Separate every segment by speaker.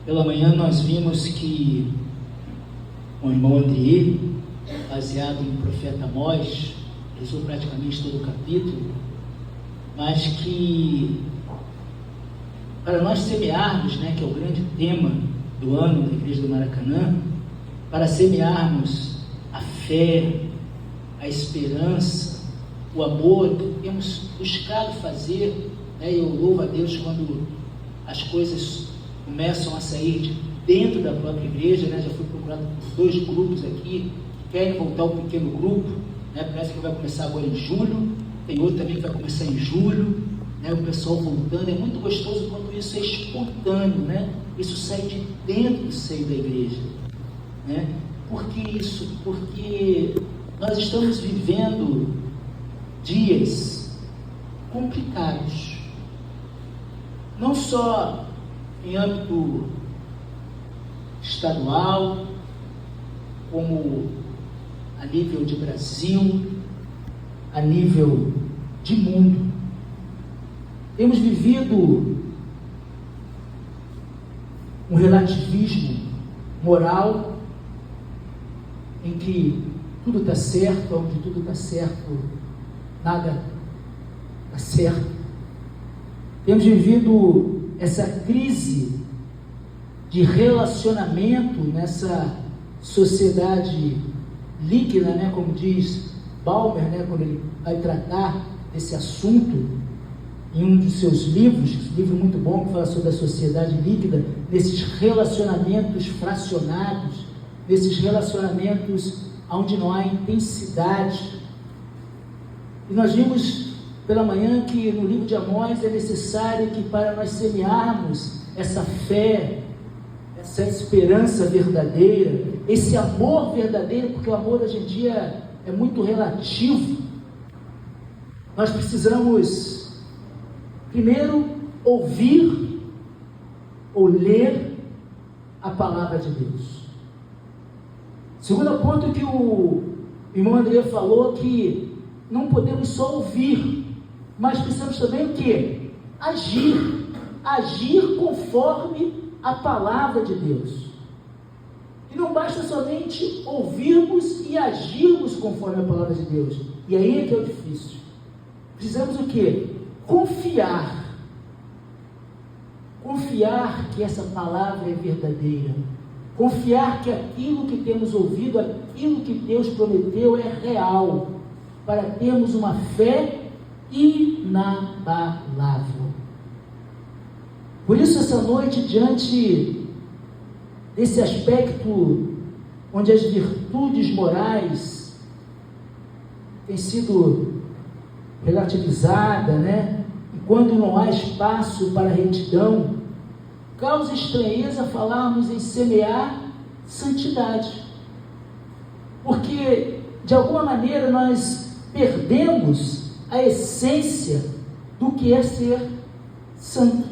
Speaker 1: Pela manhã nós vimos que o irmão André, baseado no profeta Amós, usou praticamente todo o capítulo, mas que para nós semearmos, que é o grande tema do ano da Igreja do Maracanã, para semearmos a fé, a esperança, o amor que temos buscado fazer, e eu louvo a Deus quando as coisas começam a sair de dentro da própria igreja, já fui procurado por 2 grupos aqui, que querem voltar ao pequeno grupo, parece que vai começar agora em julho, tem outro também que vai começar em julho, o pessoal voltando, é muito gostoso quando isso é espontâneo, isso sai de dentro do seio da igreja, Por que isso? Porque nós estamos vivendo dias complicados, não só em âmbito estadual, como a nível de Brasil, a nível de mundo. Temos vivido um relativismo moral em que tudo está certo, onde tudo está certo, nada está certo. Temos vivido essa crise de relacionamento nessa sociedade líquida, como diz Balmer, quando ele vai tratar desse assunto em um dos seus livros, um livro muito bom que fala sobre a sociedade líquida, nesses relacionamentos fracionados, nesses relacionamentos onde não há intensidade. E nós vimos pela manhã que no livro de Amós é necessário que para nós semearmos essa fé, essa esperança verdadeira, esse amor verdadeiro, porque o amor hoje em dia é muito relativo, nós precisamos primeiro ouvir ou ler a palavra de Deus. Segundo ponto que o irmão André falou, que não podemos só ouvir, mas precisamos também o quê? Agir conforme a palavra de Deus. E não basta somente ouvirmos e agirmos conforme a palavra de Deus. E aí é que é o difícil. Precisamos o quê? Confiar que essa palavra é verdadeira, confiar que aquilo que temos ouvido, aquilo que Deus prometeu é real, para termos uma fé inabalável. Por isso essa noite, diante desse aspecto onde as virtudes morais têm sido relativizadas, e quando não há espaço para retidão, causa estranheza falarmos em semear santidade, porque de alguma maneira nós perdemos a essência do que é ser santo.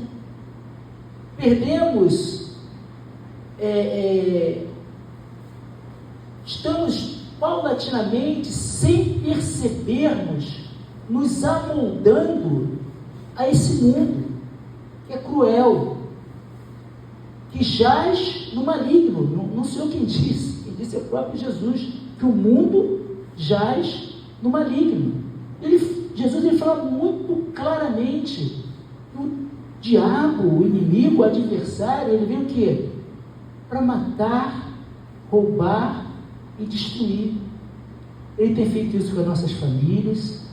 Speaker 1: Estamos paulatinamente, sem percebermos, nos amoldando a esse mundo que é cruel, que jaz no maligno. Não sei o quem disse é o próprio Jesus, que o mundo jaz no maligno. Jesus fala muito claramente que o diabo, o inimigo, o adversário, ele vem o quê? Para matar, roubar e destruir. Ele tem feito isso com as nossas famílias,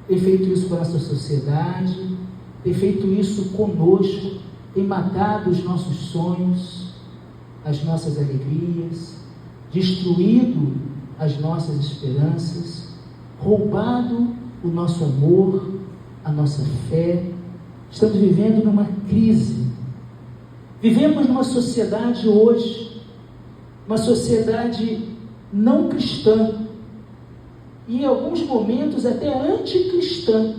Speaker 1: tem feito isso com a nossa sociedade, tem feito isso conosco, tem matado os nossos sonhos, as nossas alegrias, destruído as nossas esperanças, roubado o nosso amor, a nossa fé. Estamos vivendo numa crise. Vivemos numa sociedade hoje, uma sociedade não cristã, e em alguns momentos até anticristã,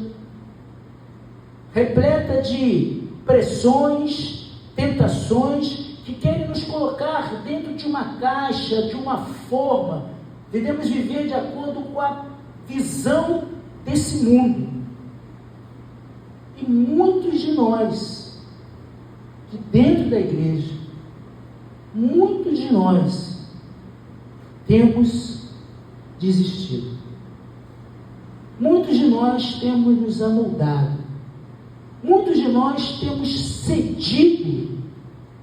Speaker 1: repleta de pressões, tentações, que querem nos colocar dentro de uma caixa, de uma forma. Devemos viver de acordo com a visão desse mundo. E muitos de nós, de dentro da igreja, muitos de nós temos desistido. Muitos de nós temos nos amoldado. Muitos de nós temos cedido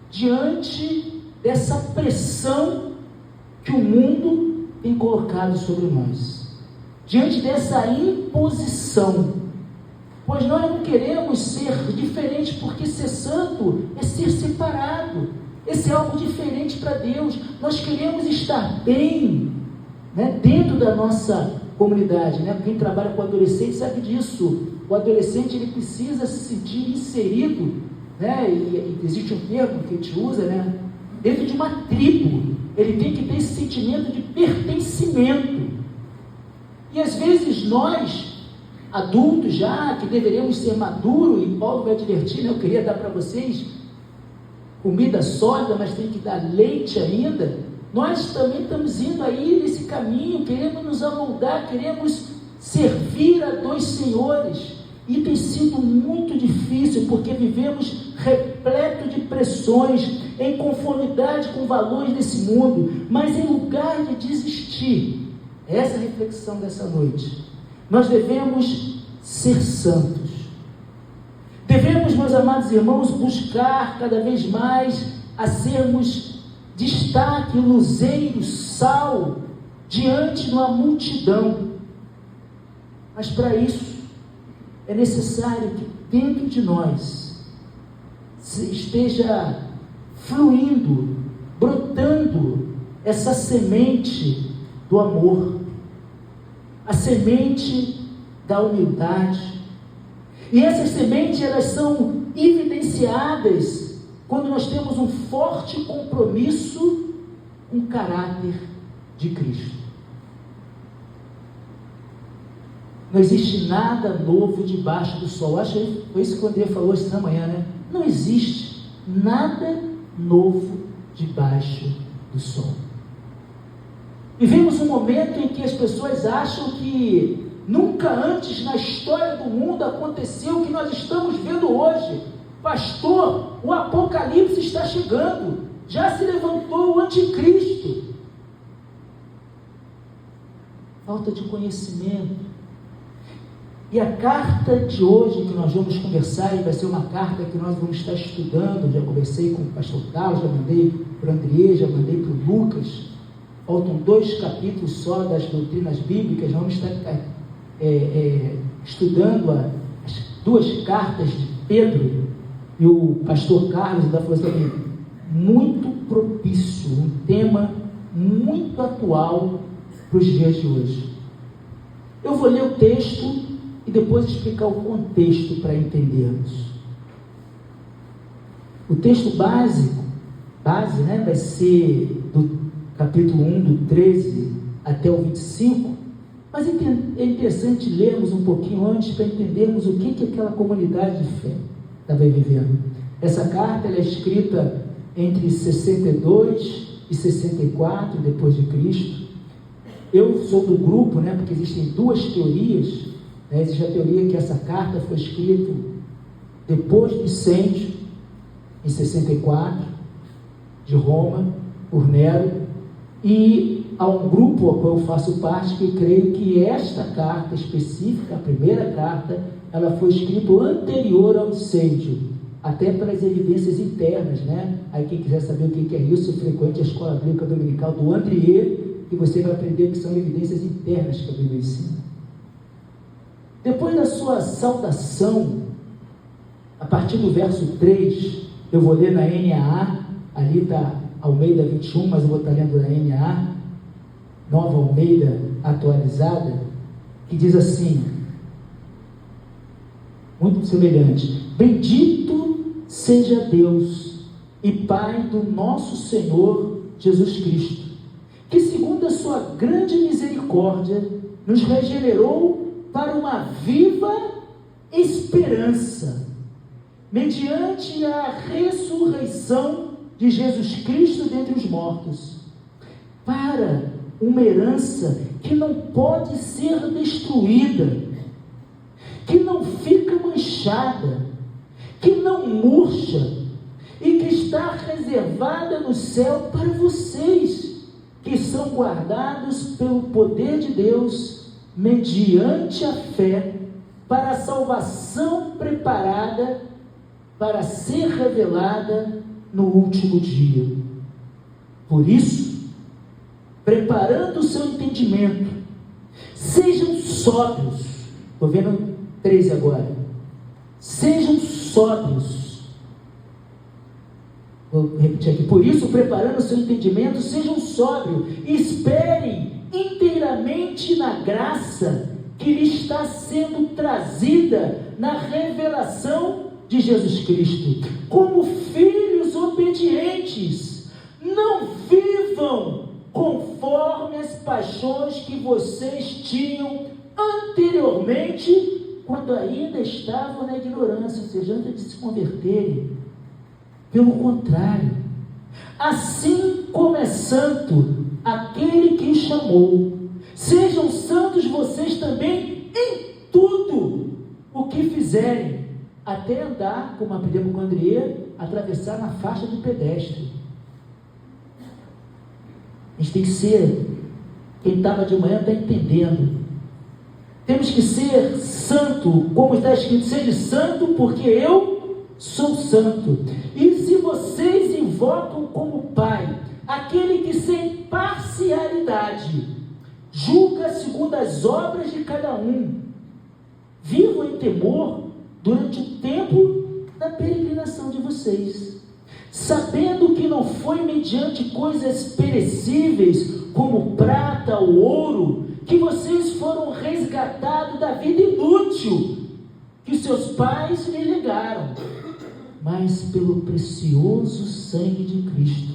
Speaker 1: diante dessa pressão que o mundo tem colocado sobre nós, diante dessa imposição, pois nós não queremos ser diferentes, porque ser santo é ser separado, esse é algo diferente para Deus. Nós queremos estar bem, né, dentro da nossa comunidade, né? Quem trabalha com adolescente sabe disso. O adolescente, ele precisa se sentir inserido, né? E existe um termo que a gente usa, né? Dentro de uma tribo. Ele tem que ter esse sentimento de pertencimento. E às vezes nós, adultos já, que deveríamos ser maduros, e Paulo vai advertir, né? Eu queria dar para vocês comida sólida, mas tem que dar leite ainda. Nós também estamos indo aí nesse caminho, queremos nos amoldar, queremos servir a dois senhores, e tem sido muito difícil, porque vivemos repleto de pressões, em conformidade com valores desse mundo. Mas em lugar de desistir, essa é a reflexão dessa noite, nós devemos ser santos. Devemos, meus amados irmãos, buscar cada vez mais a sermos destaque, luzeiro, sal, diante de uma multidão. Mas para isso, é necessário que dentro de nós esteja fluindo, brotando essa semente do amor, a semente da humildade. E essas sementes, elas são evidenciadas quando nós temos um forte compromisso com o caráter de Cristo. Não existe nada novo debaixo do sol. Acho que foi isso que o André falou esta manhã, né? Não existe nada novo debaixo do sol. Vivemos um momento em que as pessoas acham que nunca antes na história do mundo aconteceu o que nós estamos vendo hoje. Pastor, o Apocalipse está chegando, já se levantou o anticristo. Falta de conhecimento. E a carta de hoje que nós vamos conversar, e vai ser uma carta que nós vamos estar estudando, já conversei com o pastor Carlos, já mandei para o André, já mandei para o Lucas, faltam 2 capítulos só das doutrinas bíblicas, vamos estar estudando as 2 cartas de Pedro, e o pastor Carlos ainda falou assim, muito propício, um tema muito atual para os dias de hoje. Eu vou ler o texto e depois explicar o contexto para entendermos. O texto base, né, vai ser do capítulo 1, do 13 até o 25, mas é interessante lermos um pouquinho antes para entendermos o que aquela comunidade de fé estava vivendo. Essa carta ela é escrita entre 62 e 64 depois de Cristo. Eu sou do grupo, né, porque existem 2 teorias. Existe a teoria que essa carta foi escrita depois do incêndio, em 64, de Roma, por Nero, e há um grupo ao qual eu faço parte que creio que esta carta específica, a primeira carta, ela foi escrita anterior ao incêndio, até pelas evidências internas, né? Aí quem quiser saber o que é isso, frequente a escola bíblica dominical do André, e você vai aprender que são evidências internas que a Bíblia ensina. Depois da sua saudação, a partir do verso 3, eu vou ler na NAA, ali está Almeida 21, mas eu vou estar lendo na NAA, Nova Almeida atualizada, que diz assim, muito semelhante: bendito seja Deus e Pai do nosso Senhor Jesus Cristo, que segundo a sua grande misericórdia, nos regenerou para uma viva esperança, mediante a ressurreição de Jesus Cristo dentre os mortos, para uma herança que não pode ser destruída, que não fica manchada, que não murcha, e que está reservada no céu para vocês, que são guardados pelo poder de Deus, mediante a fé, para a salvação preparada para ser revelada no último dia. Por isso, preparando o seu entendimento, sejam sóbrios. Estou vendo 13 agora. Sejam sóbrios. Vou repetir aqui. Por isso, preparando o seu entendimento, sejam sóbrios e esperem inteiramente na graça que lhe está sendo trazida na revelação de Jesus Cristo. Como filhos obedientes, não vivam conforme as paixões que vocês tinham anteriormente, quando ainda estavam na ignorância, ou seja, antes de se converterem. Pelo contrário, assim como é santo aquele que os chamou, sejam santos vocês também em tudo o que fizerem, até andar, como aprendemos com o André, atravessar na faixa de pedestre. A gente tem que ser, quem estava de manhã está entendendo, temos que ser santo, como está escrito, seja santo porque eu sou santo. E se vocês invocam como Pai aquele que sem parcialidade julga segundo as obras de cada um, vivam em temor durante o tempo da peregrinação de vocês, sabendo que não foi mediante coisas perecíveis, como prata ou ouro, que vocês foram resgatados da vida inútil que seus pais lhe legaram, mas pelo precioso sangue de Cristo,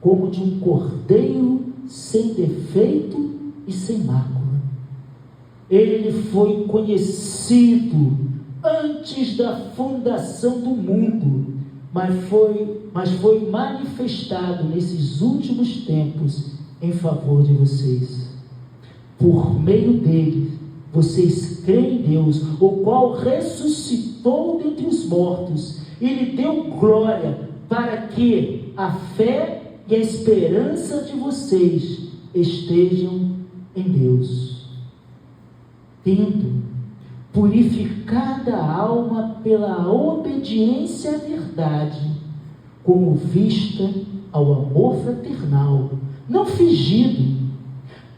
Speaker 1: como de um cordeiro sem defeito e sem mácula. Ele foi conhecido antes da fundação do mundo, mas foi manifestado nesses últimos tempos em favor de vocês. Por meio dele, vocês creem em Deus, o qual ressuscitou dentre os mortos e lhe deu glória, para que a fé e a esperança de vocês estejam em Deus. Tendo purificada a alma pela obediência à verdade, como vista ao amor fraternal, não fingido,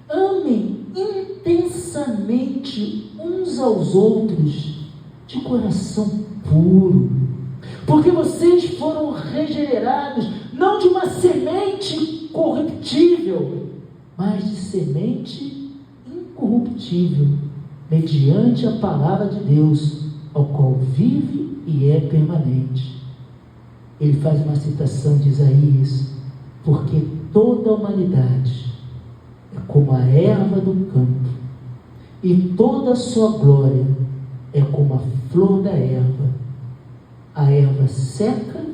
Speaker 1: amem intensamente uns aos outros, de coração puro, porque vocês foram regenerados, não de uma semente corruptível, mas de semente incorruptível, mediante a palavra de Deus, ao qual vive e é permanente. Ele faz uma citação de Isaías: porque toda a humanidade é como a erva do campo, e toda a sua glória é como a flor da erva. A erva seca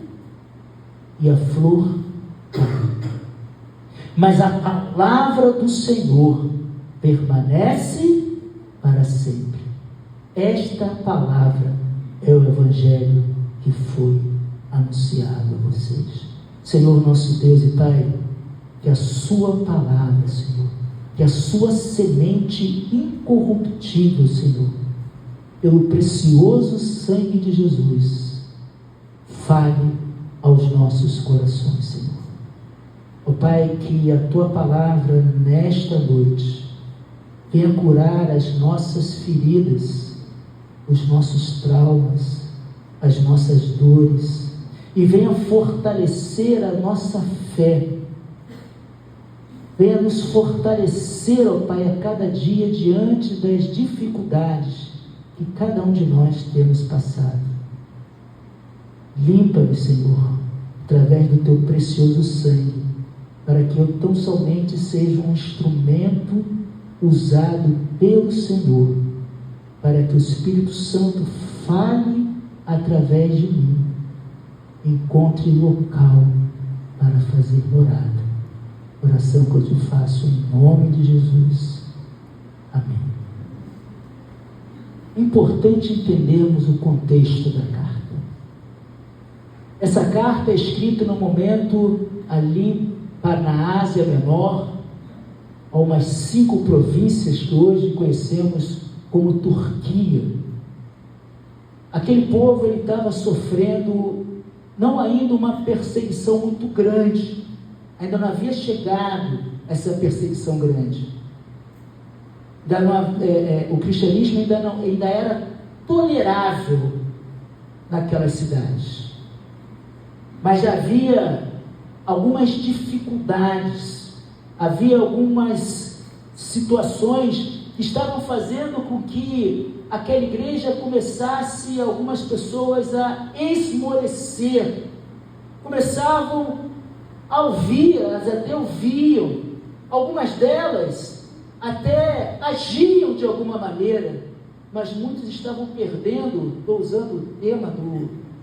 Speaker 1: e a flor cai, mas a palavra do Senhor permanece para sempre. Esta palavra é o Evangelho que foi anunciado a vocês. Senhor nosso Deus e Pai, que a sua palavra, Senhor, que a sua semente incorruptível, Senhor, pelo precioso sangue de Jesus, fale aos nossos corações, Senhor. Ó Pai, que a tua palavra nesta noite venha curar as nossas feridas, os nossos traumas, as nossas dores, e venha fortalecer a nossa fé. Venha nos fortalecer, ó Pai, a cada dia diante das dificuldades que cada um de nós temos passado. Limpa-me, Senhor, através do teu precioso sangue, para que eu tão somente seja um instrumento usado pelo Senhor, para que o Espírito Santo fale através de mim, encontre local para fazer morada. Oração que eu te faço em nome de Jesus. Amém. É importante entendermos o contexto da carta. Essa carta é escrita no momento ali na Ásia Menor, a umas 5 províncias que hoje conhecemos como Turquia. Aquele povo estava sofrendo não ainda uma perseguição muito grande, ainda não havia chegado essa perseguição grande. O cristianismo ainda era tolerável naquelas cidades, mas já havia algumas dificuldades, havia algumas situações que estavam fazendo com que aquela igreja começasse, algumas pessoas, a esmorecer, começavam a ouvir, elas até ouviam, algumas delas até agiam de alguma maneira, mas muitos estavam perdendo, estou usando o tema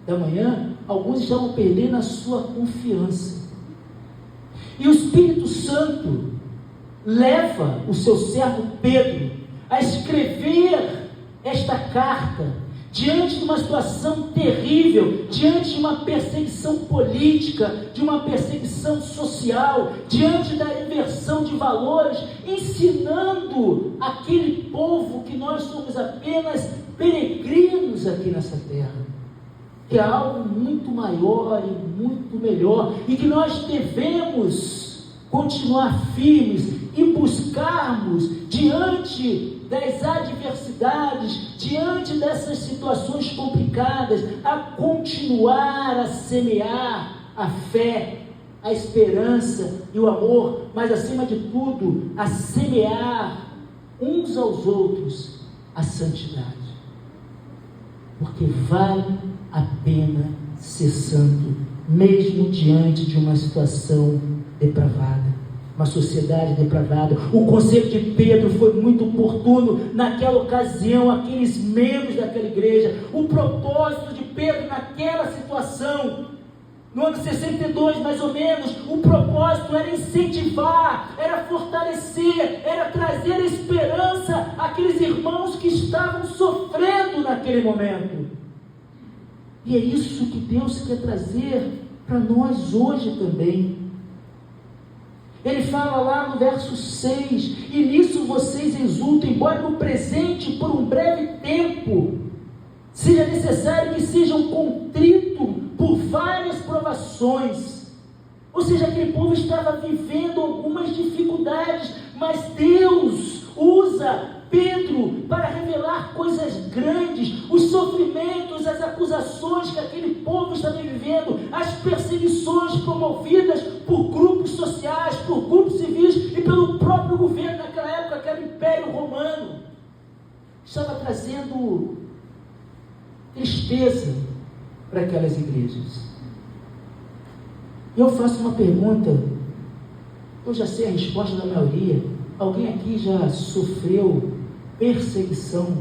Speaker 1: da manhã, alguns estavam perdendo a sua confiança. E o Espírito Santo leva o seu servo Pedro a escrever esta carta diante de uma situação terrível, diante de uma perseguição política, de uma perseguição social, diante da inversão de valores, ensinando aquele povo que nós somos apenas peregrinos aqui nessa terra, que é algo muito maior e muito melhor, e que nós devemos continuar firmes e buscarmos diante das adversidades, diante dessas situações complicadas, a continuar a semear a fé, a esperança e o amor, mas acima de tudo, a semear uns aos outros a santidade, porque vale a pena ser santo, mesmo diante de uma situação depravada, uma sociedade depravada. O conselho de Pedro foi muito oportuno naquela ocasião, aqueles membros daquela igreja. O propósito de Pedro naquela situação, no ano 62 mais ou menos, o propósito era incentivar, era fortalecer, era trazer esperança àqueles irmãos que estavam sofrendo naquele momento. E é isso que Deus quer trazer para nós hoje também. Ele fala lá no verso 6, e nisso vocês exultam, embora no presente, por um breve tempo, seja necessário que sejam contritos por várias provações. Ou seja, aquele povo estava vivendo algumas dificuldades, mas Deus usa Pedro para revelar coisas grandes, os sofrimentos, as acusações que aquele povo estava vivendo, as perseguições promovidas por grupos sociais, por grupos civis e pelo próprio governo naquela época, que era o Império Romano, estava trazendo tristeza para aquelas igrejas. E eu faço uma pergunta, eu já sei a resposta da maioria. Alguém aqui já sofreu perseguição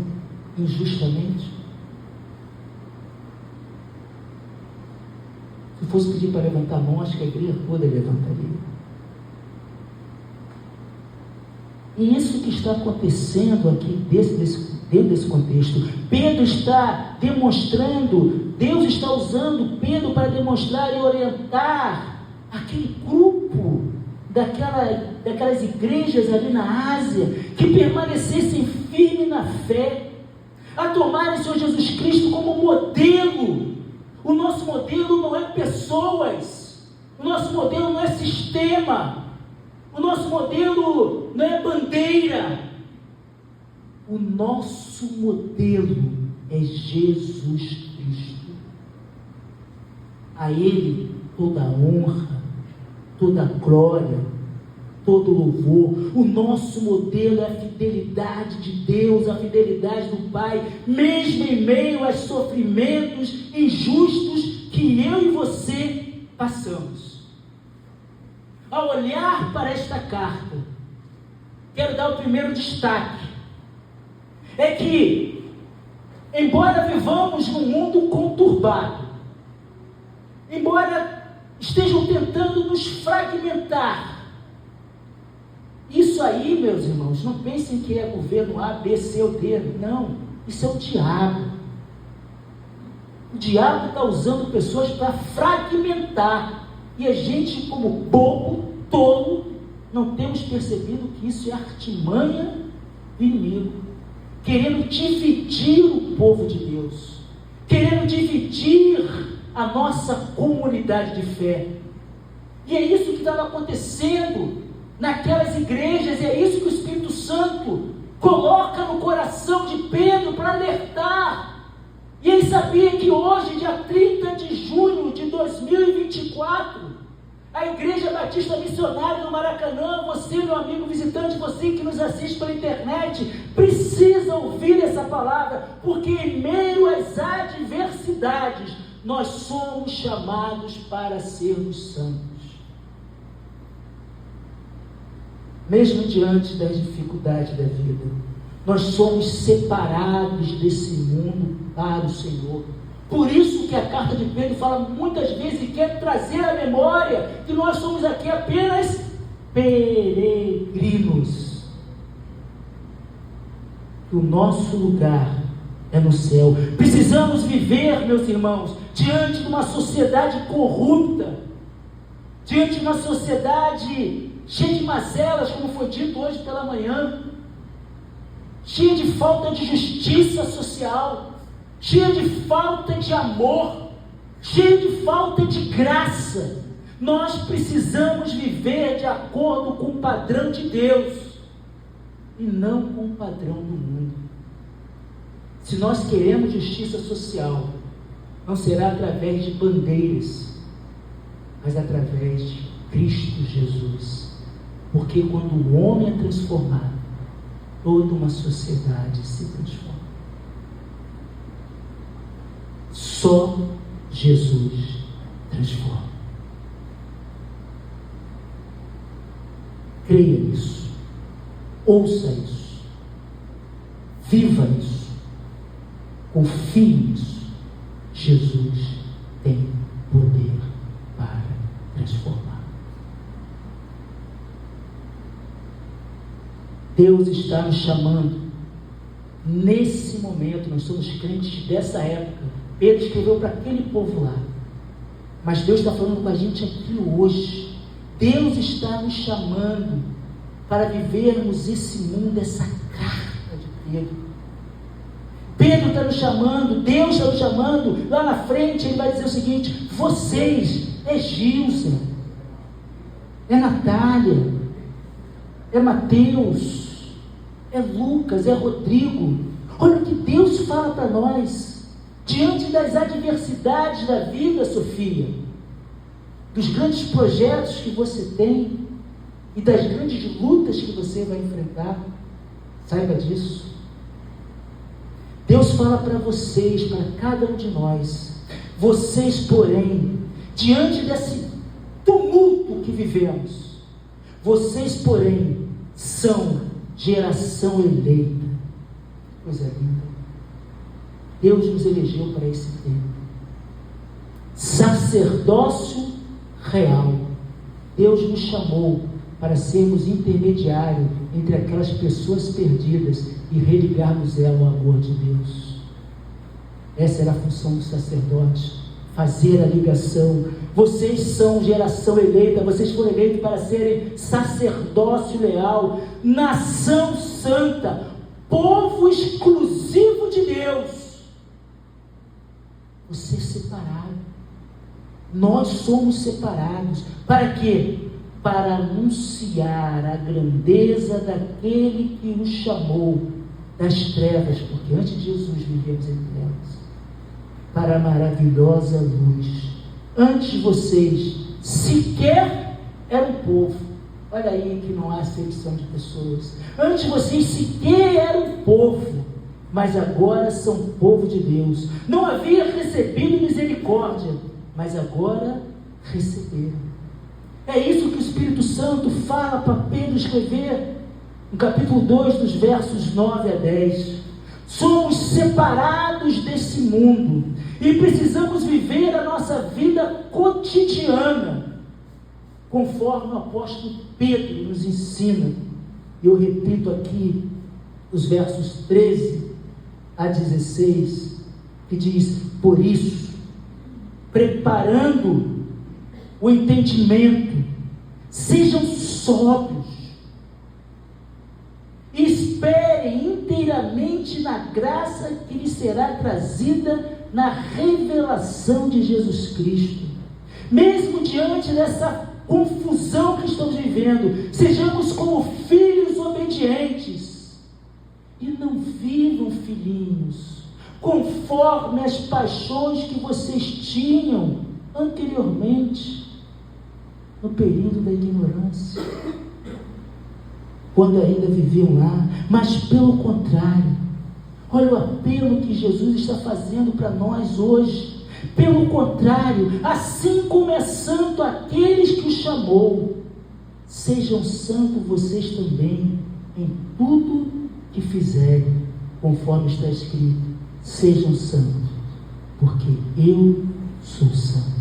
Speaker 1: injustamente? Se fosse pedir para levantar a mão, acho que a igreja toda levantaria. E isso que está acontecendo aqui dentro desse contexto. Pedro está demonstrando, Deus está usando Pedro para demonstrar e orientar aquele grupo daquelas igrejas ali na Ásia, que permanecessem firmes na fé, a tomarem o Senhor Jesus Cristo como modelo. O nosso modelo não é pessoas, o nosso modelo não é sistema, o nosso modelo não é bandeira, o nosso modelo é Jesus Cristo. A Ele toda a honra, toda a glória, todo louvor. O nosso modelo é a fidelidade de Deus, a fidelidade do Pai, mesmo em meio aos sofrimentos injustos que eu e você passamos. Ao olhar para esta carta, quero dar o primeiro destaque, é que, embora vivamos num mundo conturbado, embora estejam tentando nos fragmentar, isso aí, meus irmãos, não pensem que é governo A, B, C ou D, não, isso é o diabo. O diabo está usando pessoas para fragmentar. E a gente, como bobo, tolo, não temos percebido que isso é artimanha do inimigo, querendo dividir o povo de Deus, querendo dividir a nossa comunidade de fé. E é isso que estava acontecendo naquelas igrejas, e é isso que o Espírito Santo coloca no coração de Pedro para alertar. E ele sabia que hoje, dia 30 de junho de 2024, a Igreja Batista Missionária do Maracanã, você, meu amigo visitante, você que nos assiste pela internet, precisa ouvir essa palavra, porque em meio às adversidades, nós somos chamados para sermos santos. Mesmo diante das dificuldades da vida, nós somos separados desse mundo para o Senhor. Por isso que a carta de Pedro fala muitas vezes e quer trazer à memória que nós somos aqui apenas peregrinos. Que o nosso lugar é no céu. Precisamos viver, meus irmãos, diante de uma sociedade corrupta, diante de uma sociedade cheia de mazelas, como foi dito hoje pela manhã, cheia de falta de justiça social, cheia de falta de amor, cheia de falta de graça. Nós precisamos viver de acordo com o padrão de Deus e não com o padrão do mundo. Se nós queremos justiça social, não será através de bandeiras, mas através de Cristo Jesus. Porque quando o homem é transformado, toda uma sociedade se transforma. Só Jesus transforma. Creia nisso, ouça isso, viva isso, confie nisso. Jesus tem poder para transformar. Deus está nos chamando nesse momento. Nós somos crentes dessa época. Pedro escreveu para aquele povo lá, mas Deus está falando com a gente aqui hoje. Deus está nos chamando para vivermos esse mundo, essa carta de Pedro. Pedro está nos chamando, Deus está nos chamando. Lá na frente ele vai dizer o seguinte: vocês, é Gilson, é Natália, é Mateus, é Lucas, é Rodrigo. Olha o que Deus fala para nós diante das adversidades da vida, Sofia, dos grandes projetos que você tem e das grandes lutas que você vai enfrentar. Saiba disso. Deus fala para vocês, para cada um de nós: vocês, porém, diante desse tumulto que vivemos, vocês, porém, são geração eleita. Coisa linda. Deus nos elegeu para esse tempo. Sacerdócio real. Deus nos chamou para sermos intermediários entre aquelas pessoas perdidas e religarmos ela ao amor de Deus. Essa era a função do sacerdote, fazer a ligação. Vocês são geração eleita, vocês foram eleitos para serem sacerdócio leal, nação santa, povo exclusivo de Deus. Você é separado. Nós somos separados. Para quê? Para anunciar a grandeza daquele que nos chamou das trevas, porque antes de Jesus vivemos em trevas, para a maravilhosa luz. Antes vocês sequer eram povo. Olha aí que não há acepção de pessoas. Antes vocês sequer eram povo, mas agora são povo de Deus. Não havia recebido misericórdia, mas agora receberam. É isso que o Espírito Santo fala para Pedro escrever no capítulo 2, dos versos 9 a 10. Somos separados desse mundo e precisamos viver a nossa vida cotidiana, conforme o apóstolo Pedro nos ensina. Eu repito aqui os versos 13 a 16, que diz: Por isso, preparando o entendimento, sejam sóbrios, e esperem inteiramente na graça que lhes será trazida na revelação de Jesus Cristo. Mesmo diante dessa confusão que estamos vivendo, sejamos como filhos obedientes, e não vivam, filhinhos, conforme as paixões que vocês tinham anteriormente, no período da ignorância, quando ainda viviam lá, mas pelo contrário, olha o apelo que Jesus está fazendo para nós hoje. Pelo contrário, assim como é santo aqueles que o chamou, sejam santos vocês também em tudo que fizerem, conforme está escrito: sejam santos, porque eu sou santo.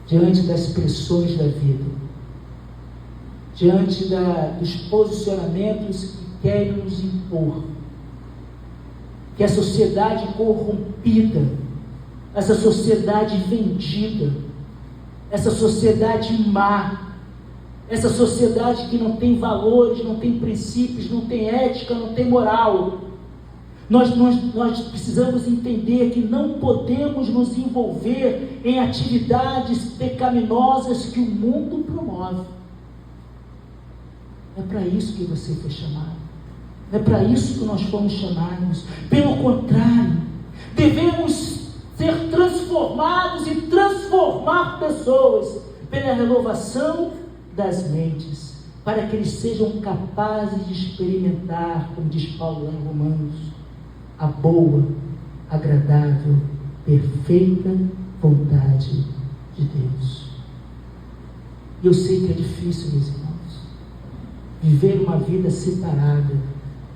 Speaker 1: Diante das pressões da vida, diante dos posicionamentos que querem nos impor, que a sociedade corrompida, essa sociedade vendida, essa sociedade má, essa sociedade que não tem valores, não tem princípios, não tem ética, não tem moral, nós precisamos entender que não podemos nos envolver em atividades pecaminosas que o mundo promove. É para isso que você foi chamado. É para isso que nós fomos chamados. Pelo contrário, devemos ser transformados e transformar pessoas pela renovação das mentes, para que eles sejam capazes de experimentar, como diz Paulo lá em Romanos, a boa, agradável, perfeita vontade de Deus. E eu sei que é difícil, meus irmãos, viver uma vida separada,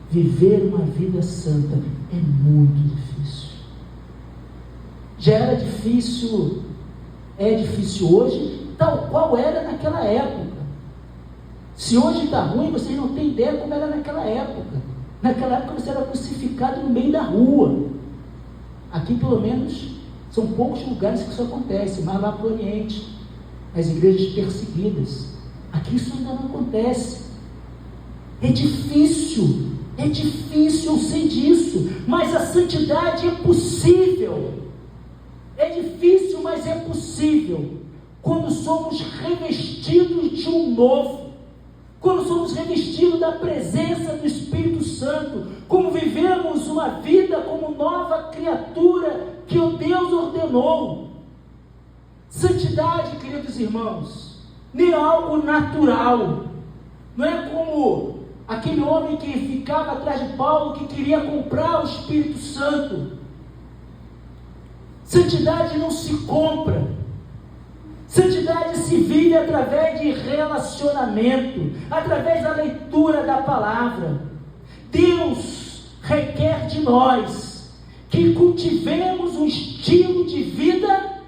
Speaker 1: viver uma vida santa é muito difícil. Já era difícil, é difícil hoje, tal qual era naquela época. Se hoje está ruim, vocês não têm ideia como era naquela época. Naquela época você era crucificado no meio da rua. Aqui pelo menos são poucos lugares que isso acontece, mas lá para o Oriente, as igrejas perseguidas, aqui isso ainda não acontece. É difícil, eu sei disso, mas a santidade é possível. É difícil, mas é possível, quando somos revestidos de um novo, quando somos revestidos da presença do Espírito Santo, como vivemos uma vida como nova criatura que o Deus ordenou. Santidade, queridos irmãos, nem algo natural, não é como aquele homem que ficava atrás de Paulo, que queria comprar o Espírito Santo. Santidade não se compra. Santidade se vive através de relacionamento, através da leitura da palavra. Deus requer de nós que cultivemos um estilo de vida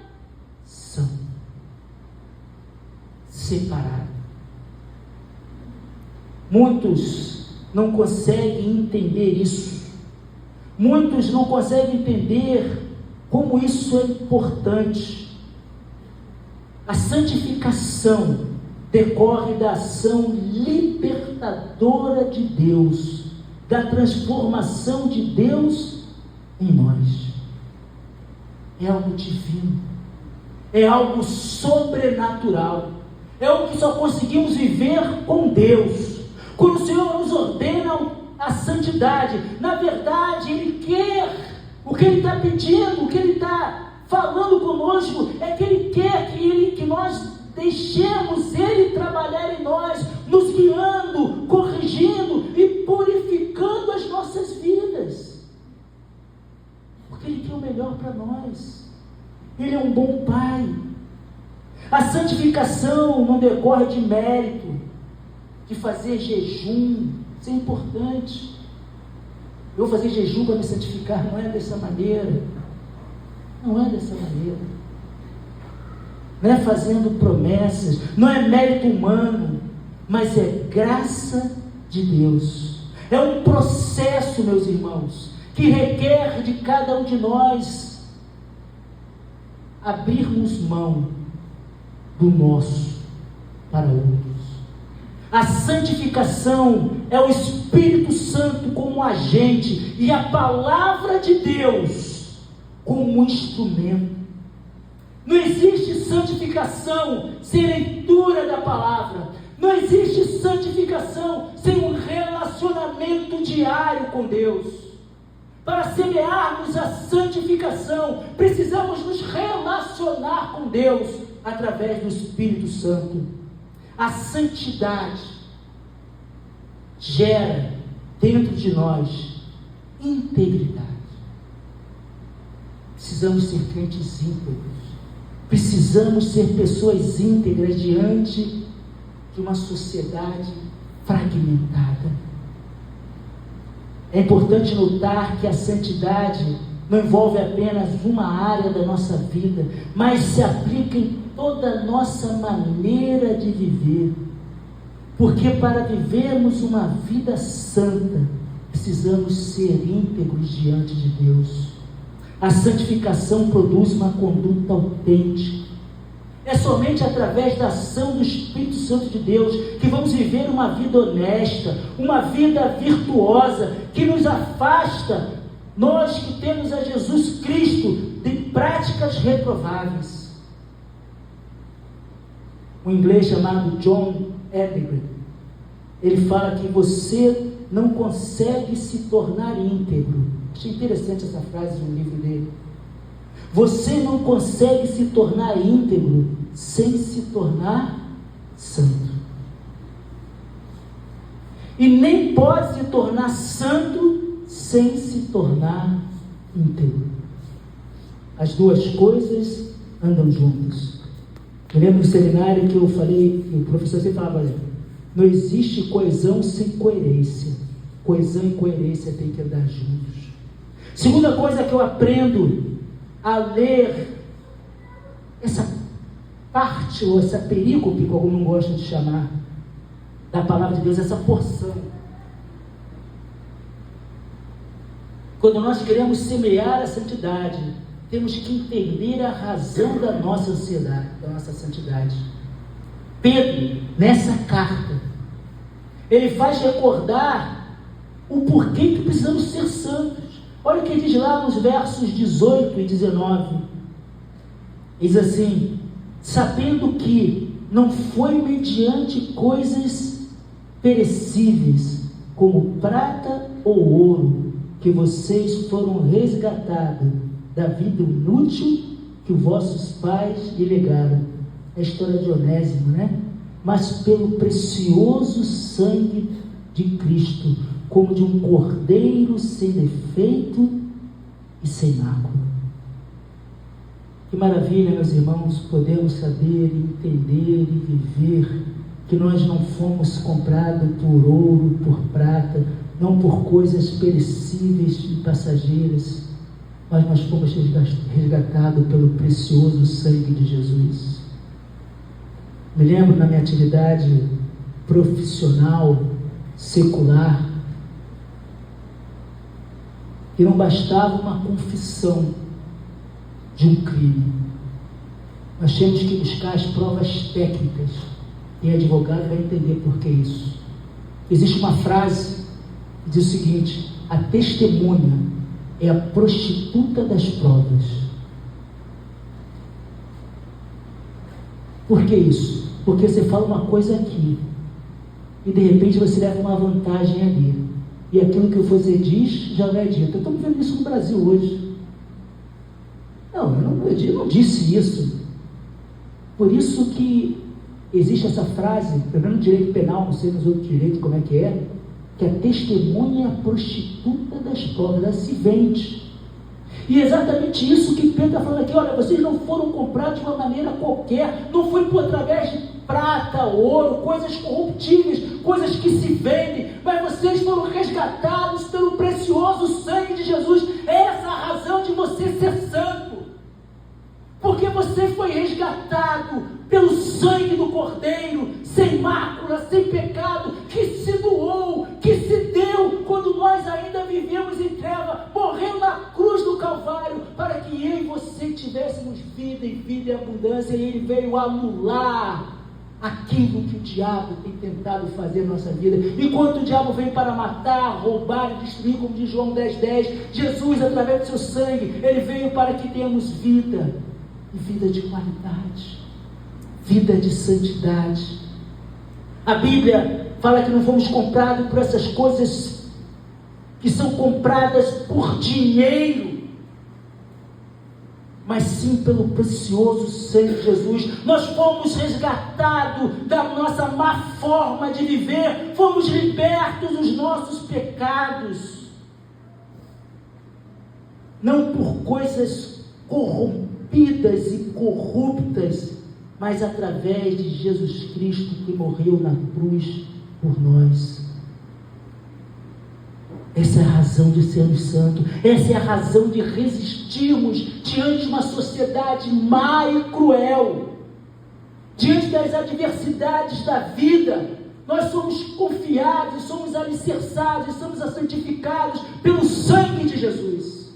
Speaker 1: santo, separado. Muitos não conseguem entender isso. Muitos não conseguem entender como isso é importante. A santificação decorre da ação libertadora de Deus, da transformação de Deus em nós. É algo divino, é algo sobrenatural, é algo que só conseguimos viver com Deus. Quando o Senhor nos ordena a santidade, na verdade Ele quer, o que Ele está pedindo, o que Ele está falando conosco, é que Ele quer que nós deixemos Ele trabalhar em nós, nos guiando, corrigindo e purificando as nossas vidas, porque Ele quer o melhor para nós. Ele é um bom Pai. A santificação não decorre de mérito, de fazer jejum. Isso é importante. Eu vou fazer jejum para me santificar. Não é dessa maneira. Não é dessa maneira. Não é fazendo promessas, não é mérito humano, mas é graça de Deus. É um processo, meus irmãos, que requer de cada um de nós abrirmos mão do nosso para outros. A santificação é o Espírito Santo como agente e a palavra de Deus como instrumento. Não existe santificação sem leitura da palavra. Não existe santificação sem um relacionamento diário com Deus. Para semearmos a santificação, precisamos nos relacionar com Deus através do Espírito Santo. A santidade gera dentro de nós integridade. Precisamos ser crentes íntegros. Precisamos ser pessoas íntegras diante de uma sociedade fragmentada. É importante notar que a santidade não envolve apenas uma área da nossa vida, mas se aplica em toda a nossa maneira de viver. Porque para vivermos uma vida santa, precisamos ser íntegros diante de Deus. A santificação produz uma conduta autêntica. É somente através da ação do Espírito Santo de Deus que vamos viver uma vida honesta, uma vida virtuosa, que nos afasta, nós que temos a Jesus Cristo, de práticas reprováveis. Um inglês chamado John Edgar, ele fala que você não consegue se tornar íntegro. Achei interessante essa frase no livro dele. Você não consegue se tornar íntegro sem se tornar santo. E nem pode se tornar santo sem se tornar íntegro. As duas coisas andam juntas. Eu lembro no seminário que eu falei, que o professor sempre falava, olha, não existe coesão sem coerência. Coesão e coerência têm que andar juntos. Segunda coisa que eu aprendo a ler essa parte, ou essa perícope, que alguns não gostam de chamar, da palavra de Deus, essa porção. Quando nós queremos semear a santidade, temos que entender a razão da nossa ansiedade, da nossa santidade. Pedro, nessa carta, ele faz recordar o porquê que precisamos ser santos. Olha o que diz lá nos versos 18 e 19. Diz assim: sabendo que não foi mediante coisas perecíveis, como prata ou ouro, que vocês foram resgatados da vida inútil que os vossos pais lhe legaram. É a história de Onésimo, né? Mas pelo precioso sangue de Cristo, como de um cordeiro sem defeito e sem mácula. Que maravilha, meus irmãos, podemos saber, entender e viver que nós não fomos comprados por ouro, por prata, não por coisas perecíveis e passageiras, mas nós fomos resgatados pelo precioso sangue de Jesus. Me lembro na minha atividade profissional, secular, que não bastava uma confissão de um crime. Nós temos que buscar as provas técnicas, e o advogado vai entender por que isso. Existe uma frase que diz o seguinte: a testemunha é a prostituta das provas. Por que isso? Porque você fala uma coisa aqui e de repente você leva uma vantagem ali, e aquilo que você diz já não é dito. Eu estou vendo isso no Brasil hoje. Eu não disse isso. Por isso que existe essa frase, pelo menos no direito penal, não sei nos outros direitos como é, que a testemunha é a prostituta das provas, ela se vende. E é exatamente isso que Pedro está falando aqui. Olha, vocês não foram comprados de uma maneira qualquer, não foi por através de prata, ouro, coisas corruptíveis, coisas que se vendem, mas vocês foram resgatados pelo precioso sangue de Jesus. É essa a razão de você ser santo, porque você foi resgatado pelo sangue do Cordeiro, sem mácula, sem pecado, que se doou, que se deu quando nós ainda vivemos em treva, vida e abundância, e ele veio anular aquilo que o diabo tem tentado fazer na nossa vida. Enquanto o diabo vem para matar, roubar e destruir, como diz João 10:10, Jesus, através do seu sangue, ele veio para que tenhamos vida, e vida de qualidade, vida de santidade. A Bíblia fala que não fomos comprados por essas coisas que são compradas por dinheiro, mas sim pelo precioso sangue de Jesus. Nós fomos resgatados da nossa má forma de viver, fomos libertos dos nossos pecados, não por coisas corrompidas e corruptas, mas através de Jesus Cristo, que morreu na cruz por nós. Essa é a razão de sermos santos, essa é a razão de resistirmos diante de uma sociedade má e cruel, diante das adversidades da vida. Nós somos confiados, somos alicerçados, somos santificados pelo sangue de Jesus.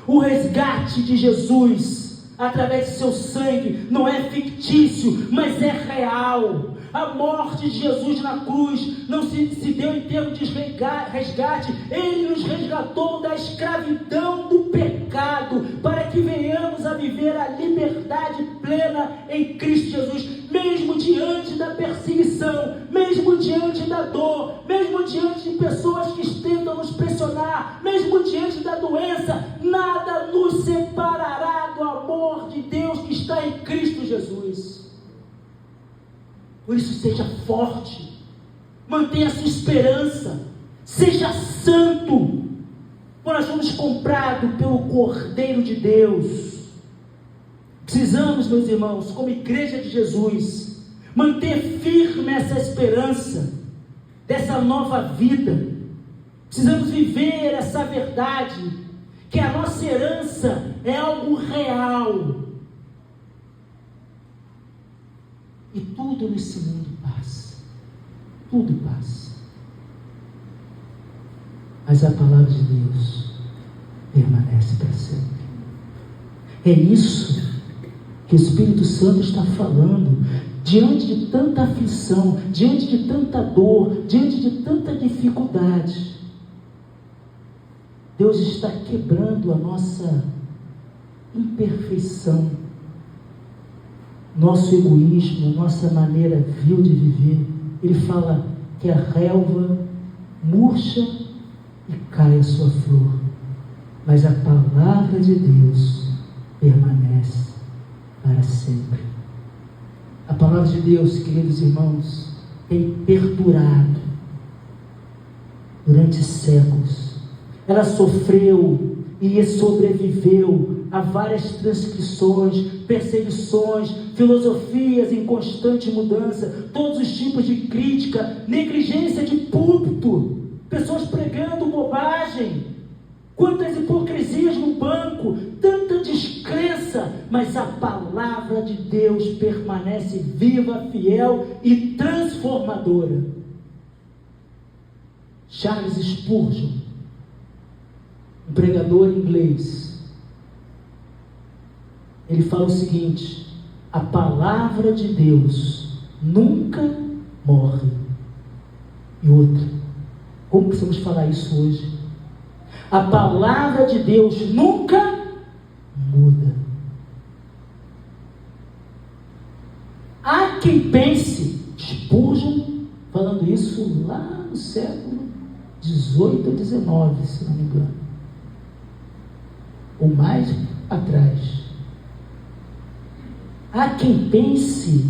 Speaker 1: O resgate de Jesus, através de seu sangue, não é fictício, mas é real. A morte de Jesus na cruz não se deu em termos de resgate. Ele nos resgatou da escravidão do pecado, para que venhamos a viver a liberdade plena em Cristo Jesus, mesmo diante da perseguição, mesmo diante da dor, mesmo diante de pessoas que tentam nos pressionar, mesmo diante da doença. Nada nos separará do amor de Deus que está em Cristo Jesus. Por isso, seja forte, mantenha a sua esperança, seja santo, pois nós fomos comprados pelo Cordeiro de Deus. Precisamos, meus irmãos, como igreja de Jesus, manter firme essa esperança dessa nova vida. Precisamos viver essa verdade, que a nossa herança é algo real. E tudo nesse mundo passa, tudo passa, mas a palavra de Deus permanece para sempre. É isso que o Espírito Santo está falando, diante de tanta aflição, diante de tanta dor, diante de tanta dificuldade. Deus está quebrando a nossa imperfeição, nosso egoísmo, nossa maneira vil de viver. Ele fala que a relva murcha e cai a sua flor, mas a palavra de Deus permanece para sempre. A palavra de Deus, queridos irmãos, tem perdurado durante séculos. Ela sofreu e sobreviveu a várias transcrições, perseguições, filosofias em constante mudança, todos os tipos de crítica, negligência de púlpito, pessoas pregando bobagem, quantas hipocrisias no banco, tanta descrença, mas a palavra de Deus permanece viva, fiel e transformadora. Charles Spurgeon, um pregador inglês, ele fala o seguinte: a palavra de Deus nunca morre. E outra, como precisamos falar isso hoje? A palavra de Deus nunca muda. Há quem pense, Spurgeon falando isso lá no século 18 ou 19, se não me engano, ou mais atrás. Há quem pense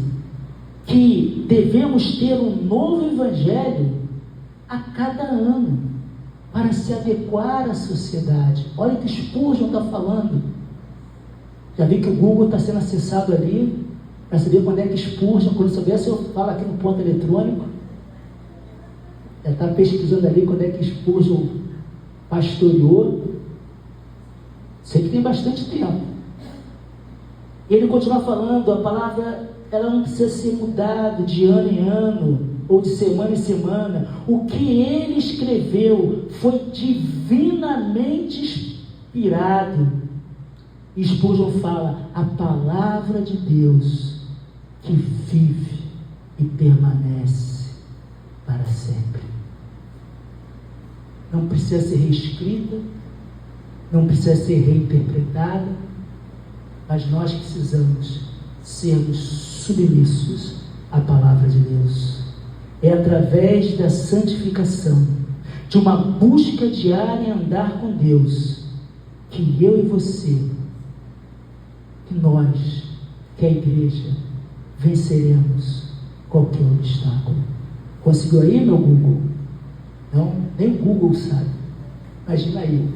Speaker 1: que devemos ter um novo evangelho a cada ano, para se adequar à sociedade. Olha o que Spurgeon está falando. Já vi que o Google está sendo acessado ali, para saber quando é que Spurgeon, quando souber, se eu falo aqui no ponto eletrônico, já está pesquisando ali quando é que Spurgeon pastoreou. Sei que tem bastante tempo. E ele continua falando, a palavra, ela não precisa ser mudada de ano em ano, ou de semana em semana. O que ele escreveu foi divinamente inspirado E Spurgeon fala: a palavra de Deus que vive e permanece para sempre. Não precisa ser reescrita, não precisa ser reinterpretada, mas nós precisamos sermos submissos à palavra de Deus. É através da santificação, de uma busca diária em andar com Deus, que eu e você, que nós, que a igreja, venceremos qualquer obstáculo. Conseguiu aí, meu Google? Não, nem o Google sabe. Imagina aí.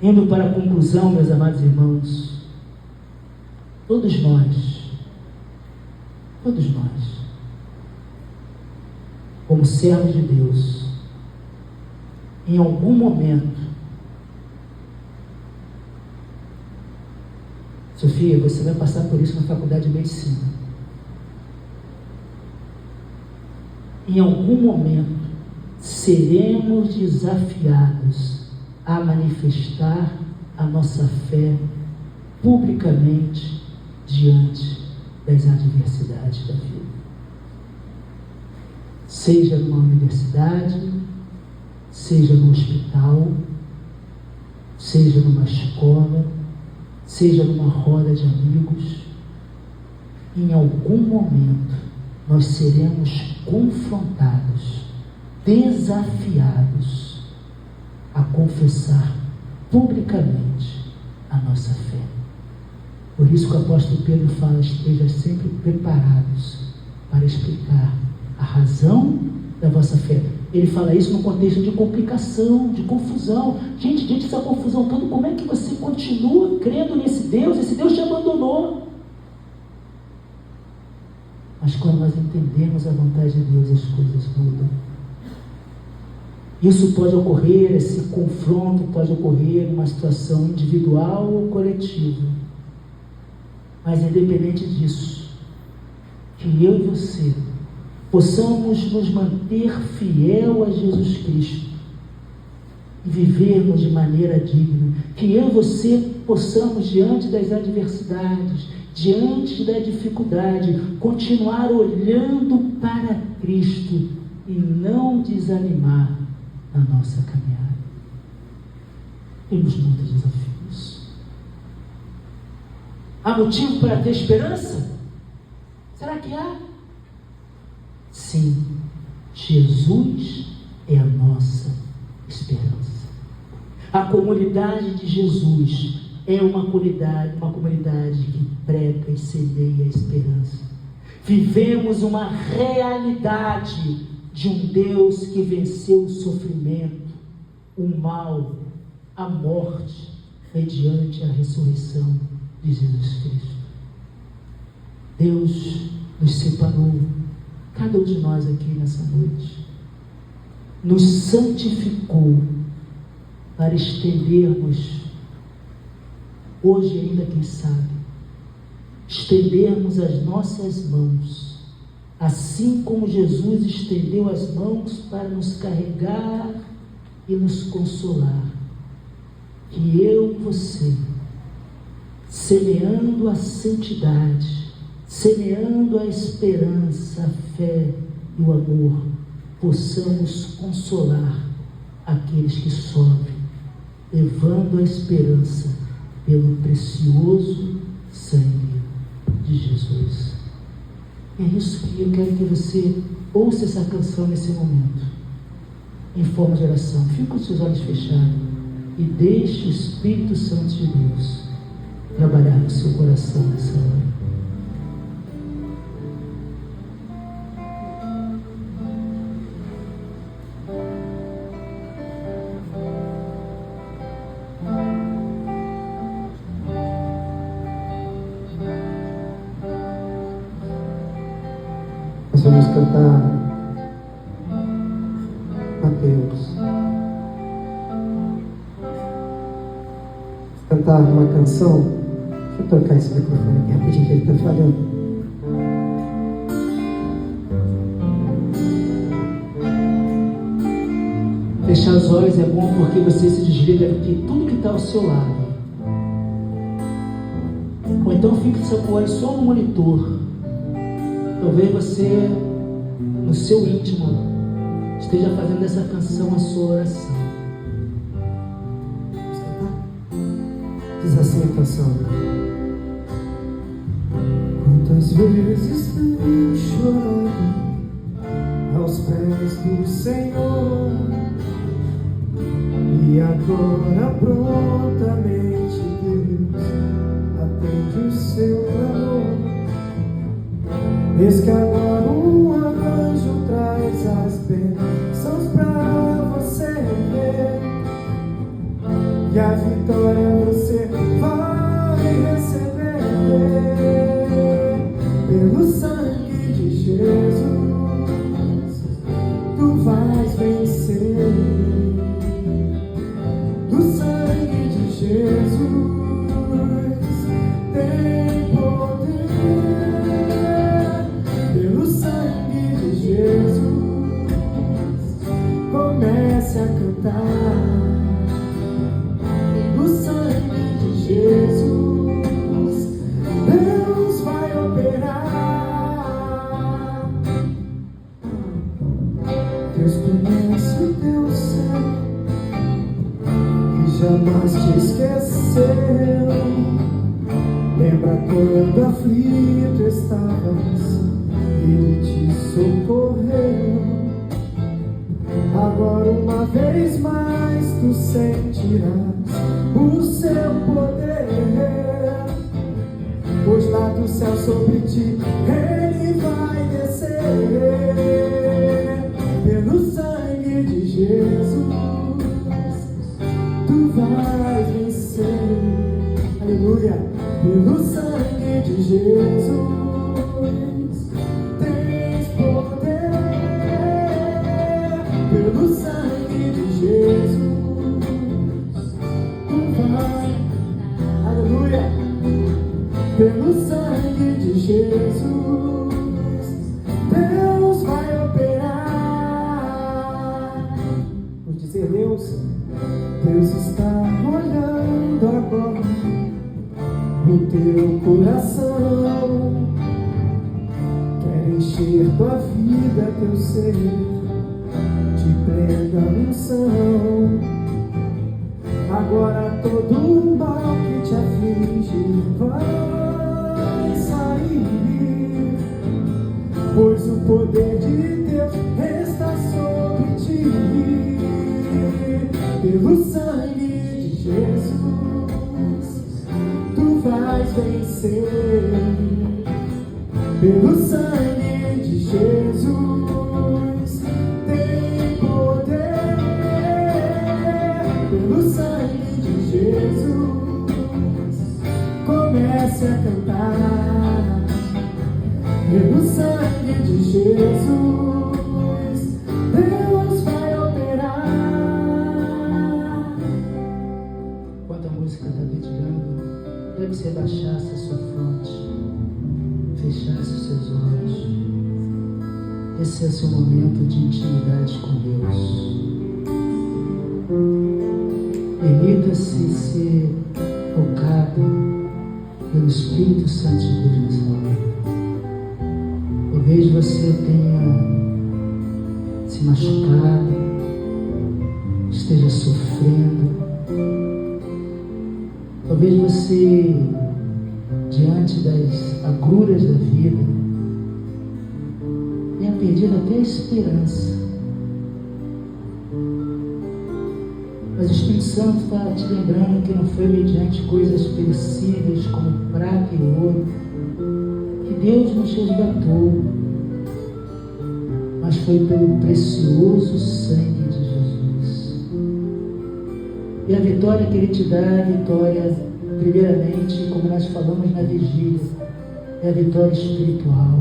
Speaker 1: Indo para a conclusão, meus amados irmãos, todos nós, como servos de Deus, em algum momento, Sofia, você vai passar por isso na faculdade de medicina. Em algum momento, seremos desafiados a manifestar a nossa fé publicamente diante das adversidades da vida. Seja numa universidade, seja no hospital, seja numa escola, seja numa roda de amigos, em algum momento nós seremos confrontados, desafiados a confessar publicamente a nossa fé. Por isso que o apóstolo Pedro fala: esteja sempre preparados para explicar a razão da vossa fé. Ele fala isso no contexto de complicação, de confusão. Gente, diante dessa confusão toda, como é que você continua crendo nesse Deus? Esse Deus te abandonou. Mas quando nós entendemos a vontade de Deus, as coisas mudam. Isso pode ocorrer, esse confronto pode ocorrer numa situação individual ou coletiva. Mas independente disso, que eu e você possamos nos manter fiel a Jesus Cristo e vivermos de maneira digna. Que eu e você possamos, diante das adversidades, diante da dificuldade, continuar olhando para Cristo e não desanimar na nossa caminhada. Temos muitos desafios. Há motivo para ter esperança? Será que há? Sim, Jesus é a nossa esperança. A comunidade de Jesus é uma comunidade que prega e semeia a esperança. Vivemos uma realidade de um Deus que venceu o sofrimento, o mal, a morte, mediante a ressurreição de Jesus Cristo. Deus nos separou, cada um de nós aqui nessa noite, nos santificou para estendermos, hoje ainda quem sabe, estendermos as nossas mãos, assim como Jesus estendeu as mãos para nos carregar e nos consolar. Que eu e você, semeando a santidade, semeando a esperança, a fé e o amor, possamos consolar aqueles que sofrem, levando a esperança pelo precioso sangue de Jesus. É isso que eu quero que você ouça essa canção nesse momento, em forma de oração. Fique com os seus olhos fechados e deixe o Espírito Santo de Deus trabalhar no seu coração nessa hora.
Speaker 2: Nós vamos cantar Mateus. Cantar uma canção. Deixa eu trocar esse microfone aqui rapidinho que ele está falhando.
Speaker 1: Fechar os olhos é bom porque você se desliga de tudo que está ao seu lado. Ou então fique seu olho só no monitor. Talvez você, no seu íntimo, esteja fazendo essa canção a sua oração.
Speaker 2: Diz assim a canção: quantas vezes tenho chorado aos pés do Senhor, e agora prontamente Deus atende o seu amor. Eis que agora um anjo traz as bênçãos pra você, e a vitória você vai receber pelo sangue de Jesus. Tu vais vencer do sangue de Jesus. Tem poder pelo sangue de Jesus. Comece a cantar do sangue de Jesus. Deus vai operar. Deus conhece o teu ser e jamais te esqueceu. Lembra quando aflito estavas, Ele te socorreu. Agora uma vez mais tu sentirás o seu poder, pois lá do céu sobre ti Ele vai descer. Pelo sangue de Jesus tu vais vencer. Aleluia. Pelo sangue de Jesus tens poder. Pelo sangue de Jesus tu vai. Aleluia. Pelo sangue de Jesus Deus vai operar. Vou dizer Deus está olhando agora o teu coração, quer encher tua vida, teu ser de plena unção. Agora todo o mal que te aflige vai sair, pois o poder de Deus está sobre ti. Pelo sangue de Jesus tu vais vencer. Pelo sangue de Jesus tem poder. Pelo sangue de Jesus comece a cantar. Pelo sangue de Jesus Deus vai operar.
Speaker 1: Enquanto a música está dedilhando, deve você baixasse a sua fronte, fechasse os seus olhos. Esse é o seu momento de intimidade com Deus. Permita-se ser tocado pelo Espírito Santo de Deus nessa hora. Talvez você tenha se machucado, esteja sofrendo. Talvez você, diante das agruras da vida, tenha perdido até a esperança. Mas o Espírito Santo está te lembrando que não foi mediante coisas perecíveis como prata e ouro que Deus nos resgatou, mas foi pelo precioso sangue de Jesus. E a vitória que Ele te dá é a vitória, primeiramente, como nós falamos na vigília, é a vitória espiritual,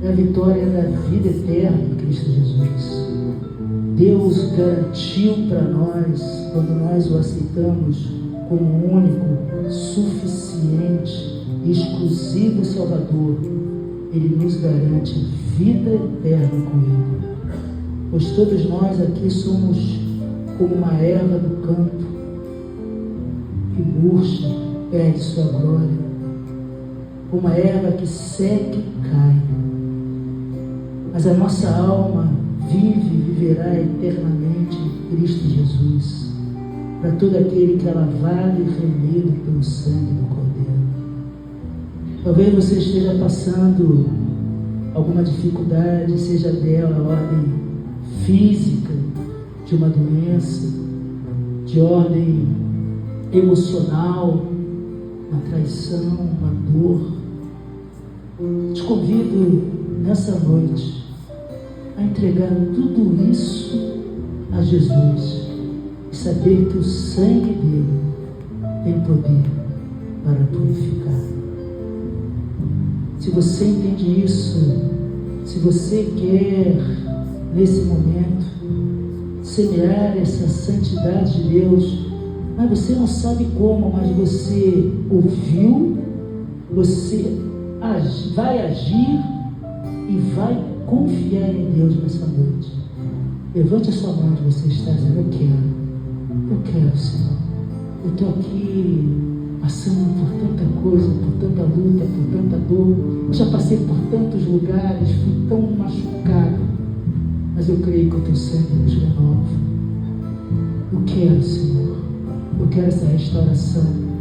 Speaker 1: é a vitória da vida eterna em Cristo Jesus. Deus garantiu para nós, quando nós o aceitamos como único, suficiente e exclusivo Salvador, Ele nos garante vida eterna com Ele. Pois todos nós aqui somos como uma erva do campo que murcha, perde sua glória, uma erva que seca e cai. Mas a nossa alma vive e viverá eternamente em Cristo Jesus, para todo aquele que é lavado e remido pelo sangue do Cordeiro. Talvez você esteja passando alguma dificuldade, seja dela a ordem física, de uma doença, de ordem emocional, uma traição, uma dor. Te convido nessa noite a entregar tudo isso a Jesus e saber que o sangue dele tem poder para purificar. Se você entende isso, se você quer nesse momento semear essa santidade de Deus, mas você não sabe como, mas você ouviu, você vai agir e vai confiar em Deus nessa noite. Levante a sua mão onde você está, dizendo: eu quero, Senhor. Eu estou aqui passando por tanta coisa, por tanta luta, por tanta dor. Eu já passei por tantos lugares, fui tão machucado, mas eu creio que o teu sangue nos renova. Eu quero, Senhor. Eu quero essa restauração.